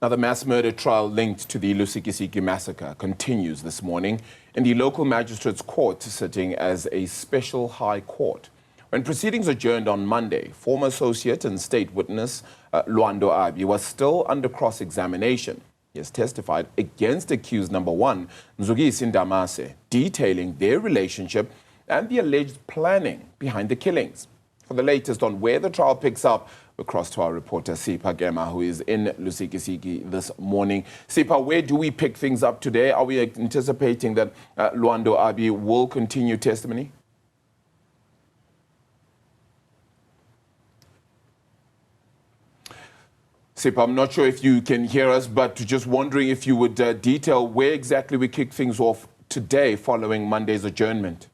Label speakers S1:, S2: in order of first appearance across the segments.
S1: Now, the mass murder trial linked to the Lusikisiki massacre continues this morning in the local magistrate's court, sitting as a special high court. When proceedings adjourned on Monday, former associate and state witness Lwando Abi was still under cross-examination. He has testified against accused number one, Mzukisi Ndamase, detailing their relationship and the alleged planning behind the killings. For the latest on where the trial picks up, we cross to our reporter Sipha, Kema, who is in Lusikisiki this morning. Sipha, where do we pick things up today? Are we anticipating that Lwando Abi will continue testimony? Sipha, I'm not sure if you can hear us, but just wondering if you would detail where exactly we kick things off today following Monday's adjournment.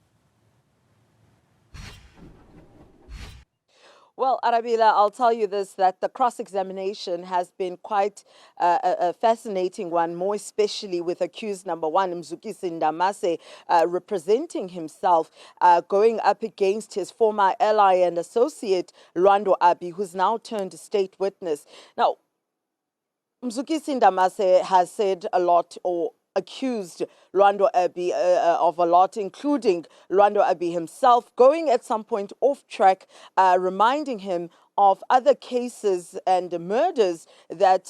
S2: Well, Arabila, I'll tell you this, that the cross-examination has been quite a fascinating one, more especially with accused number one, Mzukisi Ndamase, representing himself, going up against his former ally and associate, Lwando Abi, who's now turned state witness. Now, Mzukisi Ndamase has said a lot, or accused Lwando Abi of a lot, including Lwando Abi himself, going at some point off track, reminding him of other cases and murders that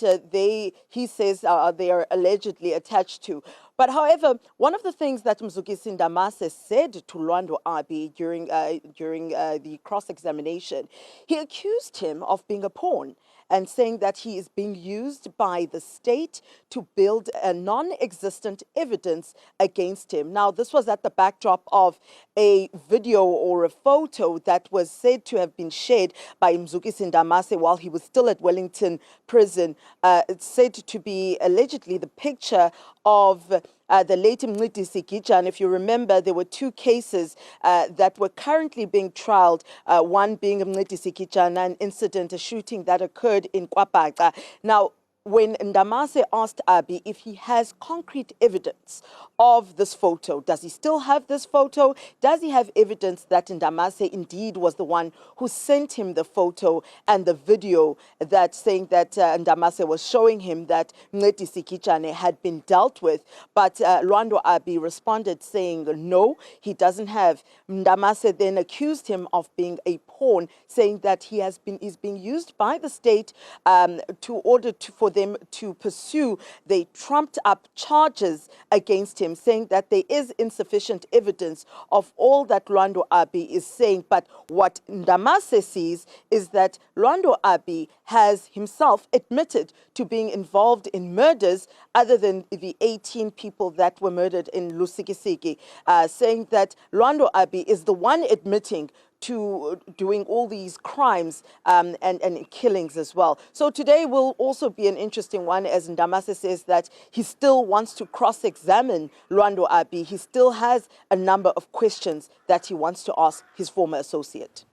S2: he says they are allegedly attached to. But however, one of the things that Mzukisi Ndamase said to Lwando Abi during the cross-examination, he accused him of being a pawn and saying that he is being used by the state to build a non-existent evidence against him. Now, this was at the backdrop of a video or a photo that was said to have been shared by Mzukisi Ndamase while he was still at Wellington Prison. It's said to be allegedly the picture of the late Newzroom. And if you remember, there were two cases that were currently being trialed, one being Newzroom, an incident, a shooting that occurred in Kwapaca. Now, when Ndamase asked Abi if he has concrete evidence of this photo, does he still have this photo? Does he have evidence that Ndamase indeed was the one who sent him the photo and the video that saying that Ndamase was showing him that Newzroom had been dealt with? But Lwando Abi responded saying no, he doesn't have. Ndamase then accused him of being a pawn, saying that is being used by the state for them to pursue the trumped up charges against him, saying that there is insufficient evidence of all that Lwando Abi is saying. But what Ndamase sees is that Lwando Abi has himself admitted to being involved in murders other than the 18 people that were murdered in Lusikisiki, saying that Lwando Abi is the one admitting to doing all these crimes and killings as well. So today will also be an interesting one, as Ndamase says that he still wants to cross-examine Lwando Abi. He still has a number of questions that he wants to ask his former associate.